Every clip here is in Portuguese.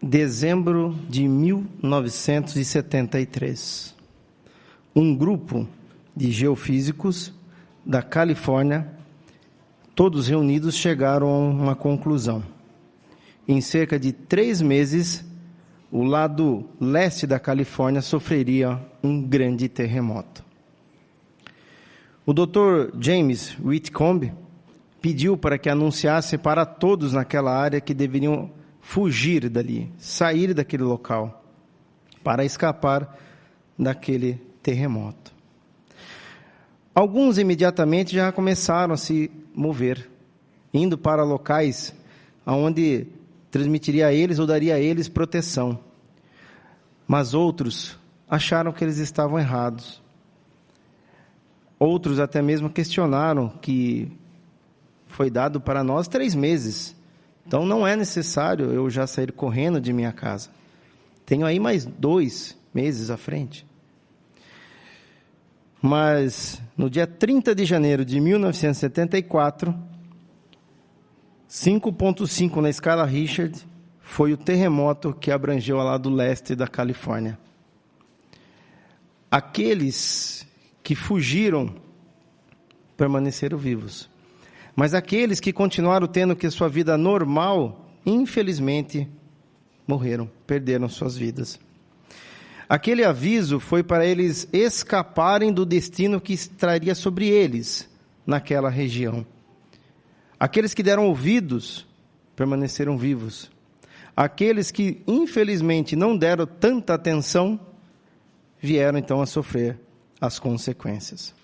Dezembro de 1973. Um grupo de geofísicos da Califórnia, todos reunidos, chegaram a uma conclusão. Em cerca de 3 meses, o lado leste da Califórnia sofreria um grande terremoto. O Dr. James Whitcomb pediu para que anunciasse para todos naquela área que deveriam fugir dali, sair daquele local, para escapar daquele terremoto. Alguns imediatamente já começaram a se mover, indo para locais onde transmitiria a eles ou daria a eles proteção. Mas outros acharam que eles estavam errados. Outros até mesmo questionaram que foi dado para nós 3 meses. Então não é necessário eu já sair correndo de minha casa. Tenho aí mais 2 meses à frente. Mas no dia 30 de janeiro de 1974, 5.5 na escala Richter foi o terremoto que abrangeu o lado leste da Califórnia. Aqueles que fugiram permaneceram vivos. Mas aqueles que continuaram tendo que sua vida normal, infelizmente, morreram, perderam suas vidas. Aquele aviso foi para eles escaparem do destino que estaria sobre eles naquela região. Aqueles que deram ouvidos permaneceram vivos. Aqueles que, infelizmente, não deram tanta atenção, vieram então a sofrer as consequências.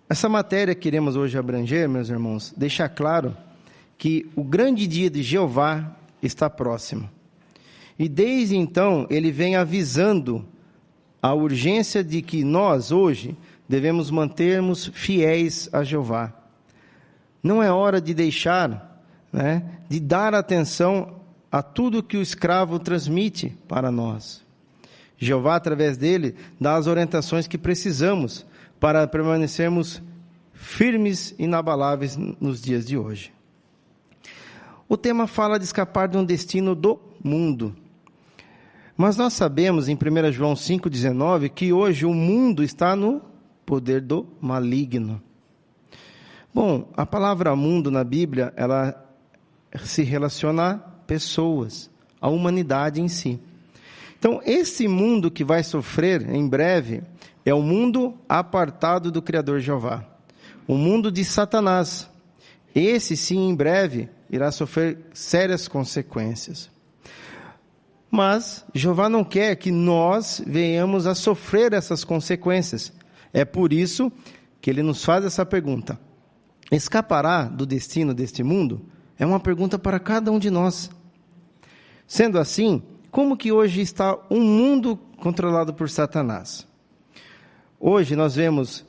Essa matéria que iremos hoje abranger, meus irmãos, deixa claro que o grande dia de Jeová está próximo. E desde então, ele vem avisando a urgência de que nós, hoje, devemos mantermos fiéis a Jeová. Não é hora de deixar, de dar atenção a tudo que o escravo transmite para nós. Jeová, através dele, dá as orientações que precisamos para permanecermos firmes e inabaláveis nos dias de hoje. O tema fala de escapar de um destino do mundo. Mas nós sabemos, em 1 João 5,19, que hoje o mundo está no poder do maligno. Bom, a palavra mundo na Bíblia, ela se relaciona a pessoas, a humanidade em si. Então, esse mundo que vai sofrer em breve é o mundo apartado do Criador Jeová, o mundo de Satanás. Esse, sim, em breve, irá sofrer sérias consequências. Mas Jeová não quer que nós venhamos a sofrer essas consequências. É por isso que ele nos faz essa pergunta. Escapará do destino deste mundo? É uma pergunta para cada um de nós. Sendo assim, como que hoje está um mundo controlado por Satanás? Hoje nós vemos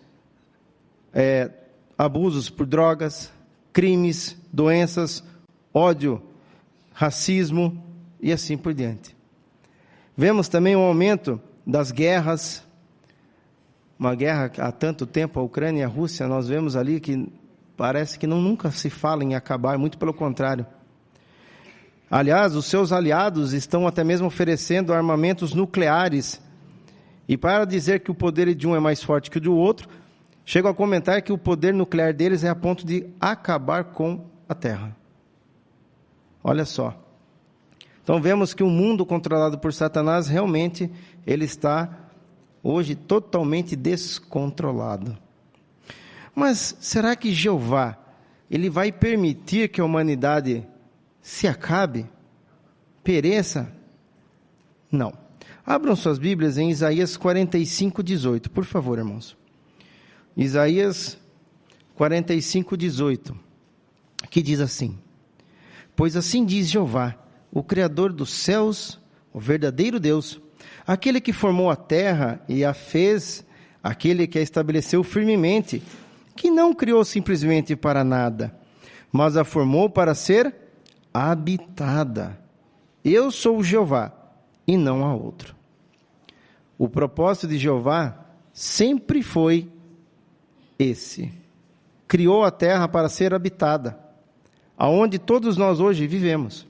abusos por drogas, crimes, doenças, ódio, racismo e assim por diante. Vemos também um aumento das guerras, uma guerra há tanto tempo, a Ucrânia e a Rússia, nós vemos ali que parece que nunca se fala em acabar, muito pelo contrário. Aliás, os seus aliados estão até mesmo oferecendo armamentos nucleares. E para dizer que o poder de um é mais forte que o do outro, chegam a comentar que o poder nuclear deles é a ponto de acabar com a Terra. Olha só. Então vemos que o mundo controlado por Satanás, realmente, ele está hoje totalmente descontrolado. Mas será que Jeová, ele vai permitir que a humanidade se acabe? Pereça? Não. Abram suas Bíblias em Isaías 45:18, por favor, irmãos. Isaías 45:18, que diz assim: Pois assim diz Jeová, o Criador dos céus, o verdadeiro Deus, aquele que formou a terra e a fez, aquele que a estabeleceu firmemente, que não criou simplesmente para nada, mas a formou para ser habitada. Eu sou o Jeová, e não há outro. O propósito de Jeová sempre foi esse. Criou a terra para ser habitada, aonde todos nós hoje vivemos.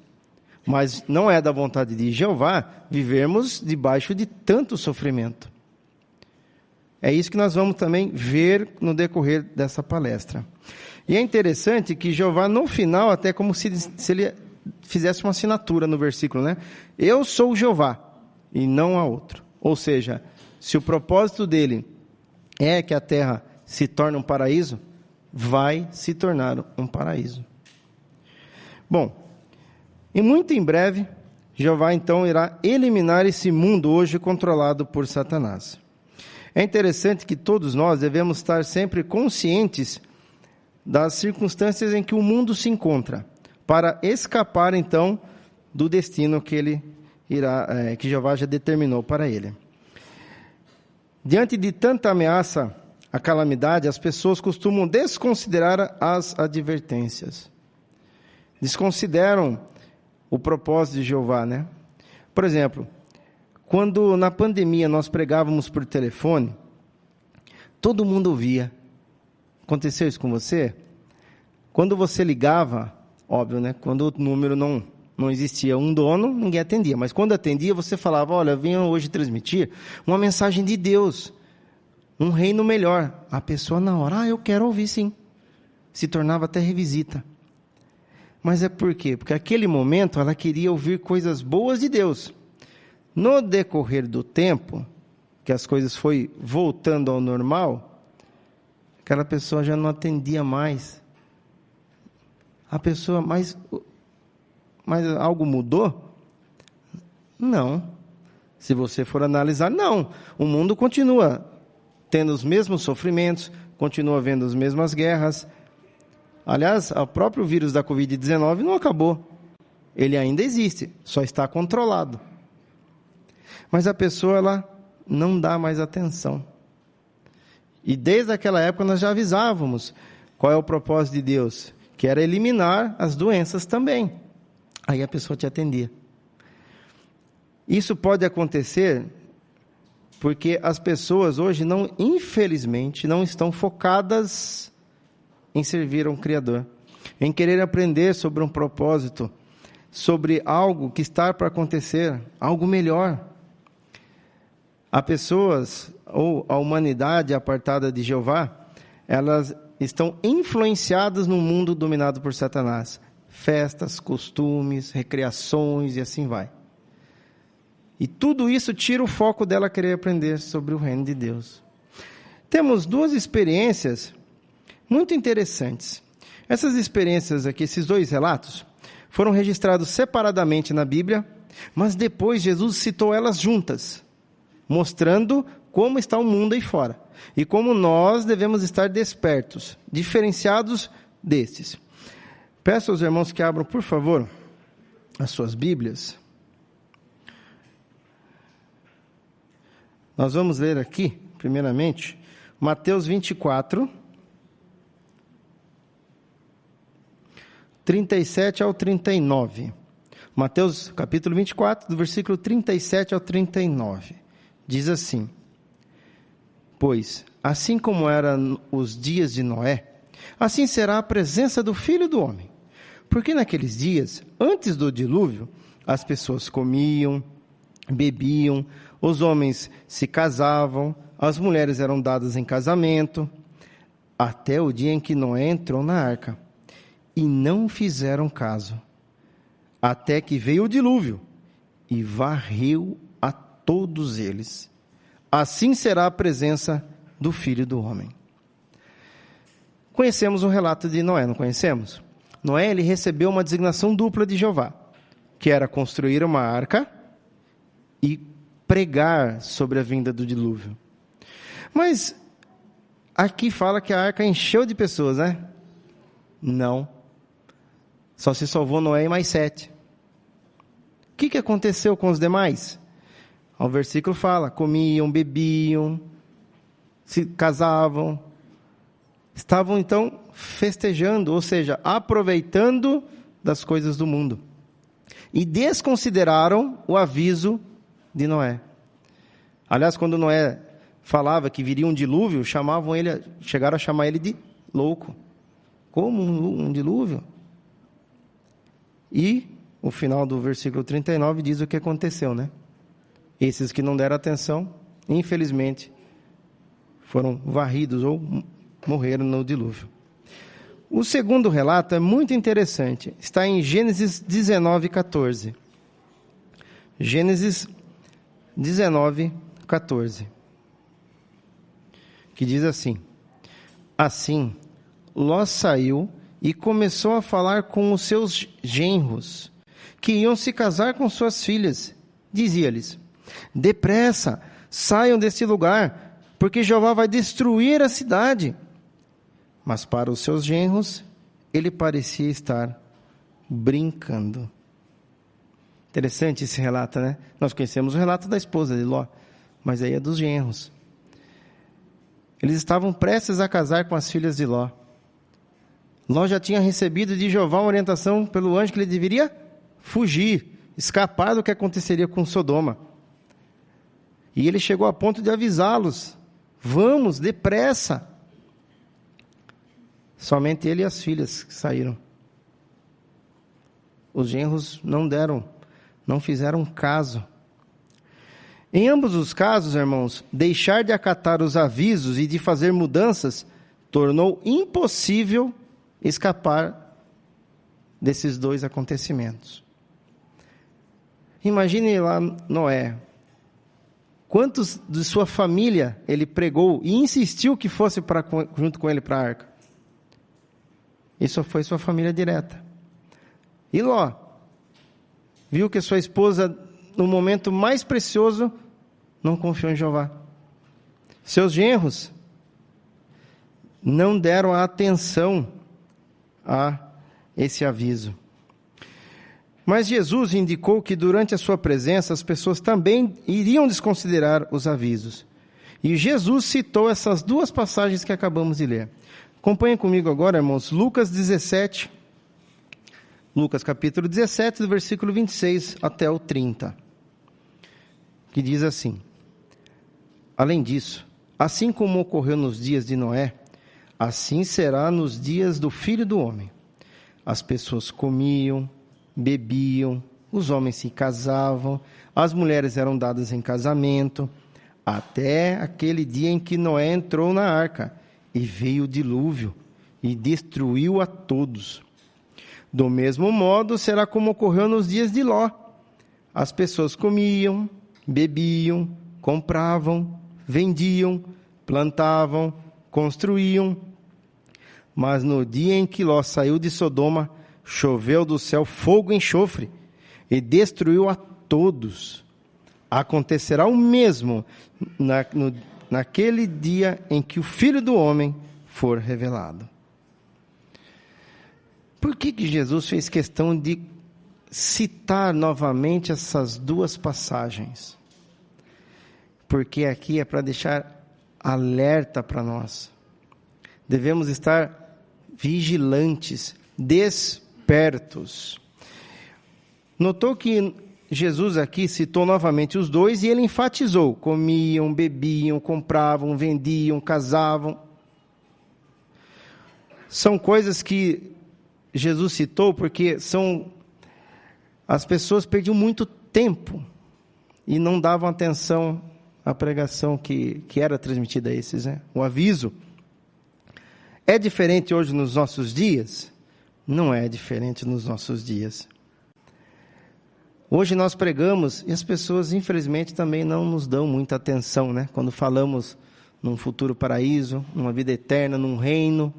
Mas não é da vontade de Jeová vivermos debaixo de tanto sofrimento. É isso que nós vamos também ver no decorrer dessa palestra. E é interessante que Jeová, no final, até como se ele fizesse uma assinatura no versículo, né? Eu sou Jeová e não há outro. Ou seja, se o propósito dele é que a terra se torne um paraíso, vai se tornar um paraíso. Bom, e muito em breve, Jeová então irá eliminar esse mundo hoje controlado por Satanás. É interessante que todos nós devemos estar sempre conscientes das circunstâncias em que o mundo se encontra, para escapar então do destino que ele que Jeová já determinou para ele. Diante de tanta ameaça, a calamidade, as pessoas costumam desconsiderar as advertências. Desconsideram o propósito de Jeová, né? Por exemplo, quando na pandemia nós pregávamos por telefone, todo mundo ouvia. Aconteceu isso com você? Quando você ligava, óbvio, né? Quando o número não existia um dono, ninguém atendia. Mas quando atendia, você falava, olha, eu venho hoje transmitir uma mensagem de Deus, um reino melhor. A pessoa na hora, eu quero ouvir sim. Se tornava até revisita. Mas é por quê? Porque naquele momento ela queria ouvir coisas boas de Deus. No decorrer do tempo, que as coisas foi voltando ao normal, aquela pessoa já não atendia mais. A pessoa, mas algo mudou? Não. Se você for analisar, não. O mundo continua tendo os mesmos sofrimentos, continua havendo as mesmas guerras. Aliás, o próprio vírus da Covid-19 não acabou. Ele ainda existe, só está controlado. Mas a pessoa, ela não dá mais atenção. E desde aquela época nós já avisávamos qual é o propósito de Deus, que era eliminar as doenças também. Aí a pessoa te atendia. Isso pode acontecer porque as pessoas hoje, infelizmente, não estão focadas em servir a um Criador, em querer aprender sobre um propósito, sobre algo que está para acontecer, algo melhor. Há pessoas, ou a humanidade apartada de Jeová, elas estão influenciadas no mundo dominado por Satanás. Festas, costumes, recreações e assim vai. E tudo isso tira o foco dela querer aprender sobre o reino de Deus. Temos duas experiências muito interessantes. Essas experiências aqui, esses dois relatos, foram registrados separadamente na Bíblia, mas depois Jesus citou elas juntas, mostrando como está o mundo aí fora e como nós devemos estar despertos, diferenciados destes. Peço aos irmãos que abram, por favor, as suas Bíblias. Nós vamos ler aqui, primeiramente, Mateus 24, 37 ao 39. Mateus capítulo 24, do versículo 37 ao 39. Diz assim: Pois, assim como eram os dias de Noé, assim será a presença do Filho do Homem. Porque naqueles dias, antes do dilúvio, as pessoas comiam, bebiam, os homens se casavam, as mulheres eram dadas em casamento, até o dia em que Noé entrou na arca. E não fizeram caso, até que veio o dilúvio e varreu a todos eles. Assim será a presença do Filho do Homem. Conhecemos o relato de Noé, não conhecemos? Noé, ele recebeu uma designação dupla de Jeová, que era construir uma arca e pregar sobre a vinda do dilúvio. Mas aqui fala que a arca encheu de pessoas, né? Não. Só se salvou Noé e mais 7. O que aconteceu com os demais? O versículo fala, comiam, bebiam, se casavam, estavam então festejando, ou seja, aproveitando das coisas do mundo. E desconsideraram o aviso de Noé. Aliás, quando Noé falava que viria um dilúvio, chegaram a chamar ele de louco. Como um dilúvio? E o final do versículo 39 diz o que aconteceu, né? Esses que não deram atenção, infelizmente, foram varridos ou morreram no dilúvio. O segundo relato é muito interessante. Está em Gênesis 19, 14. Gênesis 19, 14. Que diz assim: Assim, Ló saiu e começou a falar com os seus genros, que iam se casar com suas filhas. Dizia-lhes: Depressa, saiam deste lugar, porque Jeová vai destruir a cidade. Mas para os seus genros, ele parecia estar brincando. Interessante esse relato, né? Nós conhecemos o relato da esposa de Ló, mas aí é dos genros. Eles estavam prestes a casar com as filhas de Ló. Ló já tinha recebido de Jeová uma orientação pelo anjo que ele deveria fugir, escapar do que aconteceria com Sodoma. E ele chegou a ponto de avisá-los: vamos, depressa. Somente ele e as filhas saíram. Os genros não fizeram caso. Em ambos os casos, irmãos, deixar de acatar os avisos e de fazer mudanças tornou impossível escapar desses dois acontecimentos. Imagine lá Noé. Quantos de sua família ele pregou e insistiu que fosse junto com ele para a arca? Isso foi sua família direta. E Ló viu que sua esposa, no momento mais precioso, não confiou em Jeová. Seus genros não deram atenção a esse aviso. Mas Jesus indicou que durante a sua presença as pessoas também iriam desconsiderar os avisos. E Jesus citou essas duas passagens que acabamos de ler. Acompanhem comigo agora, irmãos, Lucas capítulo 17, do versículo 26 até o 30, que diz assim: Além disso, assim como ocorreu nos dias de Noé, assim será nos dias do Filho do Homem. As pessoas comiam, bebiam, os homens se casavam, as mulheres eram dadas em casamento, até aquele dia em que Noé entrou na arca, e veio o dilúvio, e destruiu a todos. Do mesmo modo, será como ocorreu nos dias de Ló. As pessoas comiam, bebiam, compravam, vendiam, plantavam, construíam. Mas no dia em que Ló saiu de Sodoma, choveu do céu fogo e enxofre, e destruiu a todos. Acontecerá o mesmo naquele dia em que o Filho do Homem for revelado. Por que Jesus fez questão de citar novamente essas duas passagens? Porque aqui é para deixar alerta para nós. Devemos estar vigilantes, despertos. Notou que Jesus aqui citou novamente os dois e ele enfatizou: comiam, bebiam, compravam, vendiam, casavam. São coisas que Jesus citou porque as pessoas perdiam muito tempo e não davam atenção à pregação que era transmitida a esses, né? O aviso. É diferente hoje nos nossos dias? Não é diferente nos nossos dias. Hoje nós pregamos e as pessoas, infelizmente, também não nos dão muita atenção, né? Quando falamos num futuro paraíso, numa vida eterna, num reino.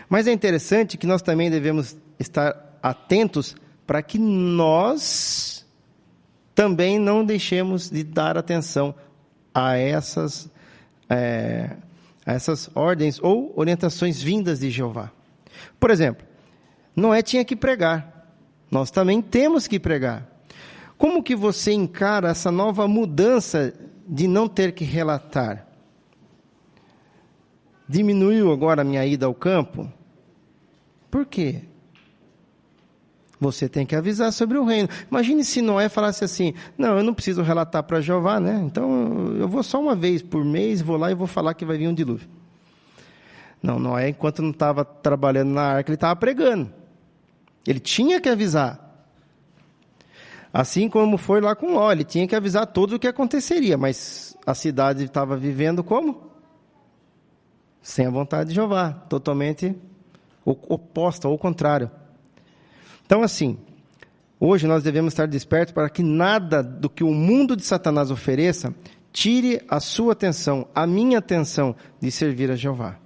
Mas é interessante que nós também devemos estar atentos para que nós também não deixemos de dar atenção a essas ordens ou orientações vindas de Jeová. Por exemplo, Noé tinha que pregar. Nós também temos que pregar. Como que você encara essa nova mudança de não ter que relatar? Diminuiu agora a minha ida ao campo? Por quê? Você tem que avisar sobre o reino. Imagine se Noé falasse assim: não, eu não preciso relatar para Jeová, né? Então eu vou só uma vez por mês, vou lá e vou falar que vai vir um dilúvio. Não, Noé, enquanto não estava trabalhando na arca, ele estava pregando. Ele tinha que avisar. Assim como foi lá com Ló, ele tinha que avisar todos o que aconteceria, mas a cidade estava vivendo como? Sem a vontade de Jeová, totalmente oposta, ou contrário. Então, assim, hoje nós devemos estar despertos para que nada do que o mundo de Satanás ofereça tire a sua atenção, a minha atenção de servir a Jeová.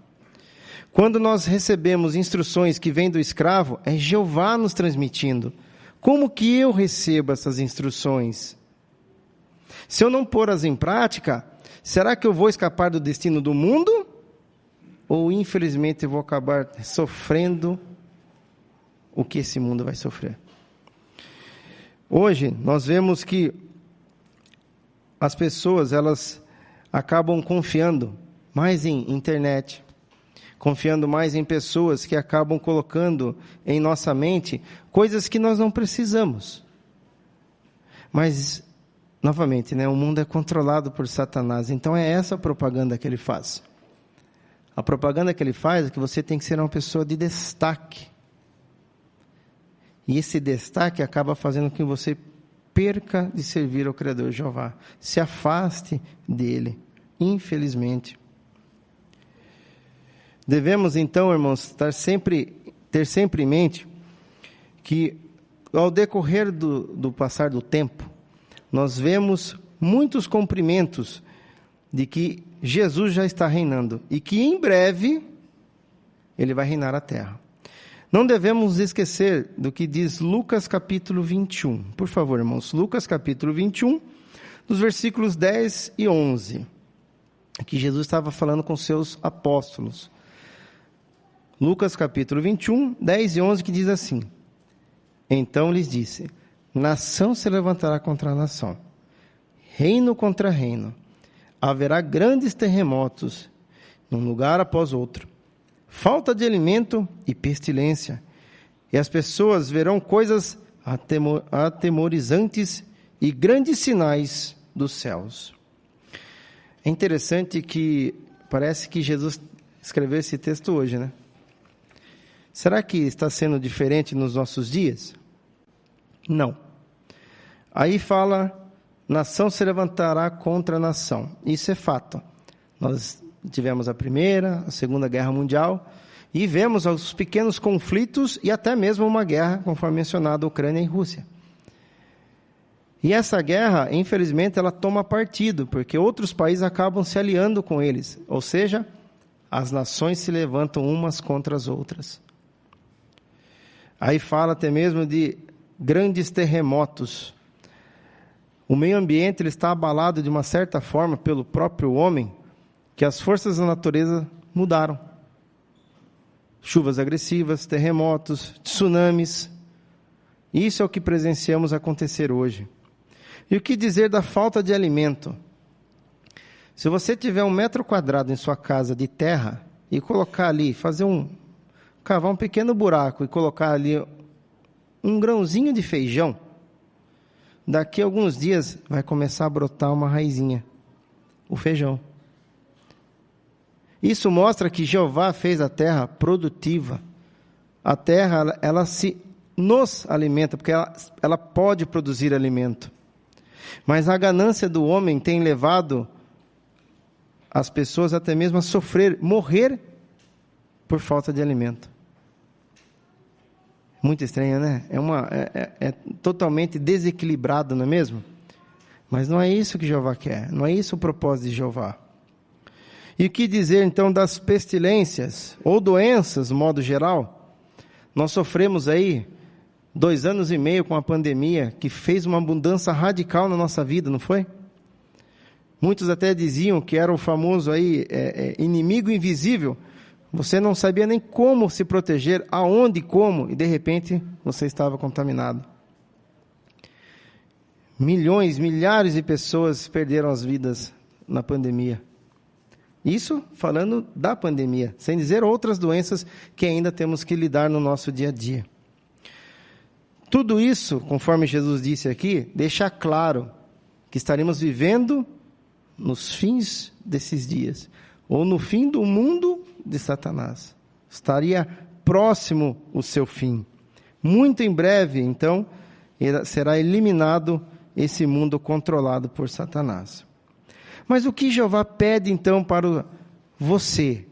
Quando nós recebemos instruções que vêm do escravo, é Jeová nos transmitindo. Como que eu recebo essas instruções? Se eu não pôr-as em prática, será que eu vou escapar do destino do mundo? Ou, infelizmente, eu vou acabar sofrendo o que esse mundo vai sofrer? Hoje, nós vemos que as pessoas, elas acabam confiando mais em internet, confiando mais em pessoas que acabam colocando em nossa mente coisas que nós não precisamos. Mas, novamente, o mundo é controlado por Satanás, então é essa a propaganda que ele faz. A propaganda que ele faz é que você tem que ser uma pessoa de destaque. E esse destaque acaba fazendo com que você perca de servir ao Criador Jeová. Se afaste dele, infelizmente. Devemos, então, irmãos, ter sempre em mente que, ao decorrer do passar do tempo, nós vemos muitos cumprimentos de que Jesus já está reinando e que, em breve, ele vai reinar a terra. Não devemos esquecer do que diz Lucas capítulo 21. Por favor, irmãos, Lucas capítulo 21, dos versículos 10 e 11, que Jesus estava falando com seus apóstolos. Lucas capítulo 21, 10 e 11, que diz assim: Então lhes disse, nação se levantará contra nação, reino contra reino, haverá grandes terremotos, num lugar após outro, falta de alimento e pestilência, e as pessoas verão coisas atemorizantes e grandes sinais dos céus. É interessante que parece que Jesus escreveu esse texto hoje, né? Será que está sendo diferente nos nossos dias? Não. Aí fala, nação se levantará contra nação. Isso é fato. Nós tivemos a Primeira, a Segunda Guerra Mundial, e vemos os pequenos conflitos e até mesmo uma guerra, conforme mencionado, Ucrânia e Rússia. E essa guerra, infelizmente, ela toma partido, porque outros países acabam se aliando com eles. Ou seja, as nações se levantam umas contra as outras. Aí fala até mesmo de grandes terremotos. O meio ambiente ele está abalado de uma certa forma pelo próprio homem, que as forças da natureza mudaram. Chuvas agressivas, terremotos, tsunamis. Isso é o que presenciamos acontecer hoje. E o que dizer da falta de alimento? Se você tiver 1 metro quadrado em sua casa de terra e colocar ali, cavar um pequeno buraco e colocar ali um grãozinho de feijão, daqui a alguns dias vai começar a brotar uma raizinha, o feijão. Isso mostra que Jeová fez a terra produtiva. A terra, ela nos alimenta, porque ela pode produzir alimento. Mas a ganância do homem tem levado as pessoas até mesmo a morrer por falta de alimento. Muito estranho, né? É totalmente desequilibrado, não é mesmo? Mas não é isso que Jeová quer, não é isso o propósito de Jeová. E o que dizer então das pestilências ou doenças, de modo geral? Nós sofremos aí 2 anos e meio com a pandemia, que fez uma mudança radical na nossa vida, não foi? Muitos até diziam que era o famoso inimigo invisível. Você não sabia nem como se proteger, aonde e como, e de repente você estava contaminado. Milhares de pessoas perderam as vidas na pandemia. Isso falando da pandemia, sem dizer outras doenças que ainda temos que lidar no nosso dia a dia. Tudo isso, conforme Jesus disse aqui, deixa claro que estaremos vivendo nos fins desses dias, ou no fim do mundo de Satanás. Estaria próximo o seu fim. Muito em breve, então, será eliminado esse mundo controlado por Satanás. Mas o que Jeová pede então para você?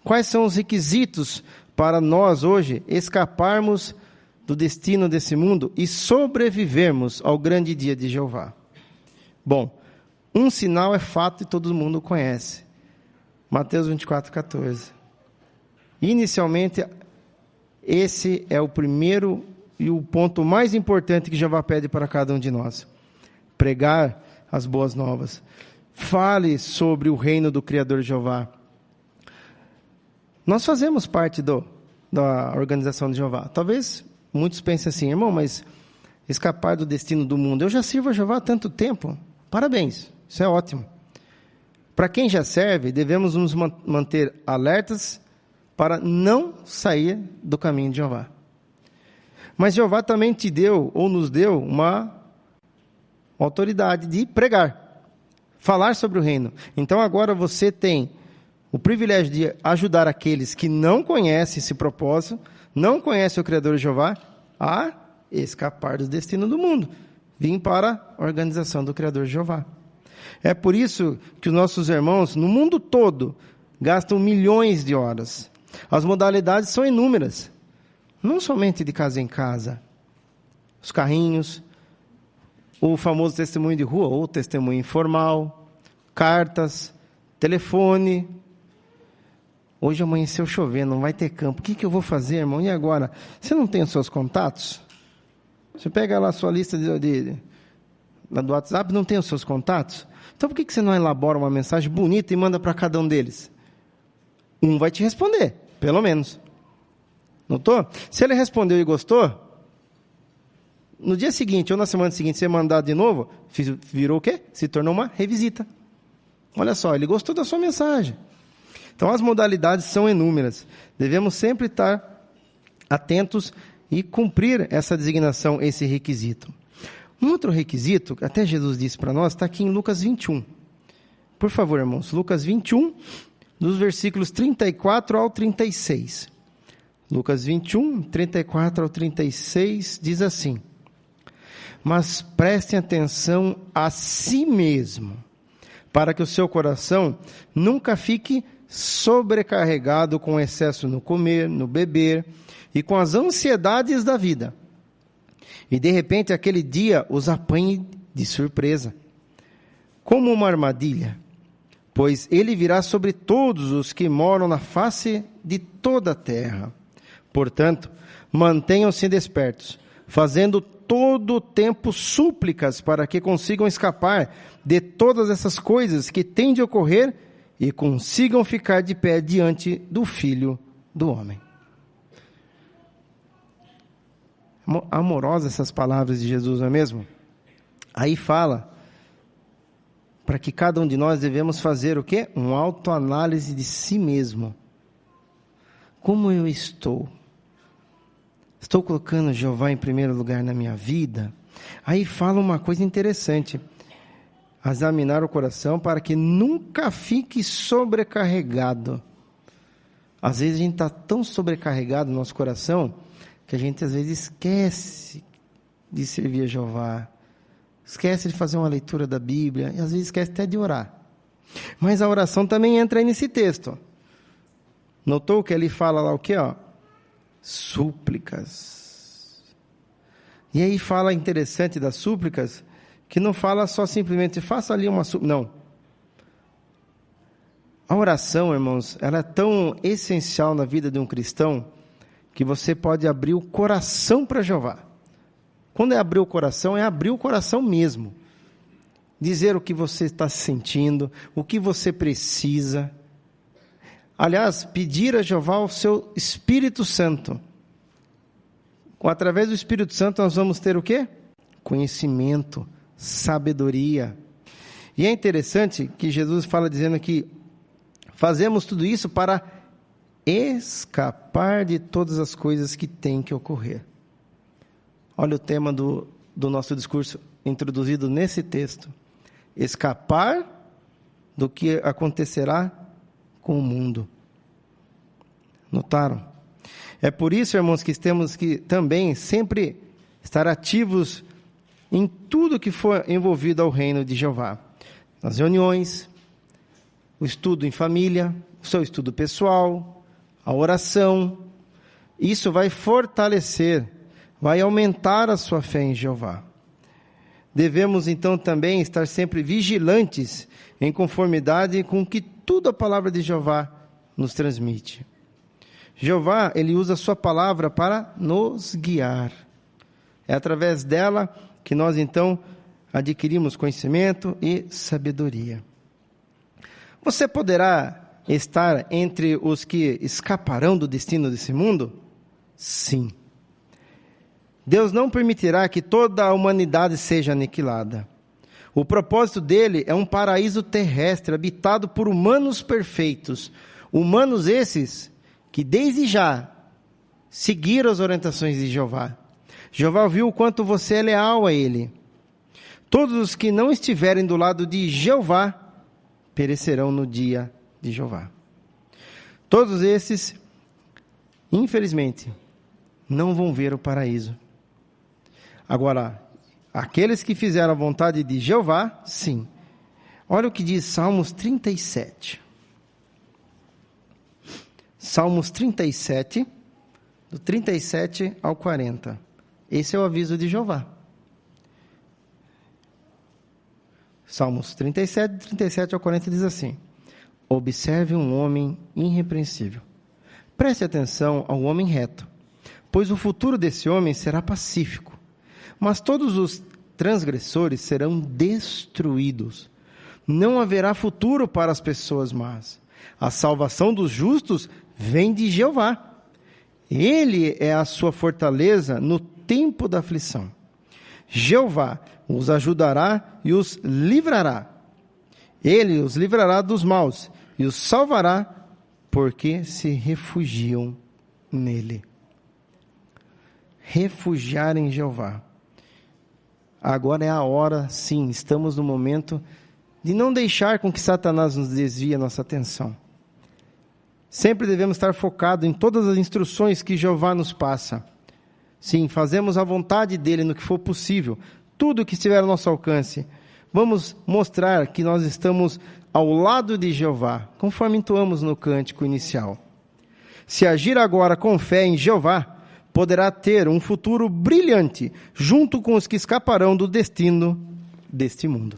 Quais são os requisitos para nós hoje escaparmos do destino desse mundo e sobrevivermos ao grande dia de Jeová? Bom, um sinal é fato e todo mundo conhece. Mateus 24:14. Inicialmente, esse é o primeiro e o ponto mais importante que Jeová pede para cada um de nós. Pregar as boas novas. Fale sobre o reino do Criador Jeová. Nós fazemos parte da organização de Jeová. Talvez muitos pensem assim, irmão, mas escapar do destino do mundo. Eu já sirvo a Jeová há tanto tempo. Parabéns, isso é ótimo. Para quem já serve, devemos nos manter alertas para não sair do caminho de Jeová. Mas Jeová também te deu, ou nos deu, uma autoridade de pregar, falar sobre o reino. Então agora você tem o privilégio de ajudar aqueles que não conhecem esse propósito, não conhecem o Criador Jeová, a escapar do destino do mundo. Vim para a organização do Criador Jeová. É por isso que os nossos irmãos, no mundo todo, gastam milhões de horas. As modalidades são inúmeras. Não somente de casa em casa. Os carrinhos, o famoso testemunho de rua, ou testemunho informal, cartas, telefone. Hoje amanheceu chovendo, não vai ter campo. O que eu vou fazer, irmão? E agora? Você não tem os seus contatos? Você pega lá a sua lista do WhatsApp, não tem os seus contatos? Então por que você não elabora uma mensagem bonita e manda para cada um deles? Um vai te responder, pelo menos. Notou? Se ele respondeu e gostou, no dia seguinte ou na semana seguinte você mandar de novo, virou o quê? Se tornou uma revisita. Olha só, ele gostou da sua mensagem. Então as modalidades são inúmeras. Devemos sempre estar atentos e cumprir essa designação, esse requisito. Um outro requisito, até Jesus disse para nós, está aqui em Lucas 21. Por favor, irmãos, Lucas 21, dos versículos 34 ao 36. Lucas 21, 34 ao 36, diz assim: Mas prestem atenção a si mesmo, para que o seu coração nunca fique sobrecarregado com excesso no comer, no beber e com as ansiedades da vida. E de repente aquele dia os apanhe de surpresa, como uma armadilha, pois ele virá sobre todos os que moram na face de toda a terra. Portanto, mantenham-se despertos, fazendo todo o tempo súplicas para que consigam escapar de todas essas coisas que têm de ocorrer e consigam ficar de pé diante do Filho do Homem. Amorosas essas palavras de Jesus, não é mesmo? Aí fala para que cada um de nós devemos fazer o quê? Uma autoanálise de si mesmo. Como eu estou? Estou colocando Jeová em primeiro lugar na minha vida? Aí fala uma coisa interessante. Examinar o coração para que nunca fique sobrecarregado. Às vezes a gente está tão sobrecarregado no nosso coração que a gente às vezes esquece de servir a Jeová, esquece de fazer uma leitura da Bíblia, e às vezes esquece até de orar. Mas a oração também entra aí nesse texto. Notou que ele fala lá o quê? Súplicas. E aí fala interessante das súplicas, que não fala só simplesmente, faça ali uma súplica, não. A oração, irmãos, ela é tão essencial na vida de um cristão, que você pode abrir o coração para Jeová. Quando é abrir o coração, é abrir o coração mesmo. Dizer o que você está sentindo, o que você precisa. Aliás, pedir a Jeová o seu Espírito Santo. Através do Espírito Santo nós vamos ter o quê? Conhecimento, sabedoria. E é interessante que Jesus fala dizendo que fazemos tudo isso para escapar de todas as coisas que têm que ocorrer. Olha o tema do nosso discurso introduzido nesse texto. Escapar do que acontecerá com o mundo. Notaram? É por isso, irmãos, que temos que também sempre estar ativos em tudo que for envolvido ao reino de Jeová. Nas reuniões, o estudo em família, o seu estudo pessoal, a oração. Isso vai fortalecer, vai aumentar a sua fé em Jeová. Devemos então também estar sempre vigilantes em conformidade com que tudo a palavra de Jeová nos transmite. Jeová, ele usa a sua palavra para nos guiar. É através dela que nós então adquirimos conhecimento e sabedoria. Você poderá estar entre os que escaparão do destino desse mundo? Sim. Deus não permitirá que toda a humanidade seja aniquilada. O propósito dele é um paraíso terrestre, habitado por humanos perfeitos. Humanos esses que desde já seguiram as orientações de Jeová. Jeová viu o quanto você é leal a ele. Todos os que não estiverem do lado de Jeová perecerão no dia de Jeová. Todos esses, infelizmente, não vão ver o paraíso. Agora, aqueles que fizeram a vontade de Jeová, sim. Olha o que diz Salmos 37. Salmos 37, do 37 ao 40. Esse é o aviso de Jeová. Salmos 37, 37 ao 40 diz assim: observe um homem irrepreensível. Preste atenção ao homem reto, pois o futuro desse homem será pacífico. Mas todos os transgressores serão destruídos. Não haverá futuro para as pessoas más. A salvação dos justos vem de Jeová. Ele é a sua fortaleza no tempo da aflição. Jeová os ajudará e os livrará. Ele os livrará dos maus e os salvará, porque se refugiam nele. Refugiar em Jeová. Agora é a hora, sim, estamos no momento de não deixar com que Satanás nos desvie a nossa atenção. Sempre devemos estar focados em todas as instruções que Jeová nos passa. Sim, fazemos a vontade dele no que for possível, tudo que estiver ao nosso alcance. Vamos mostrar que nós estamos ao lado de Jeová, conforme entoamos no cântico inicial. Se agir agora com fé em Jeová, poderá ter um futuro brilhante, junto com os que escaparão do destino deste mundo.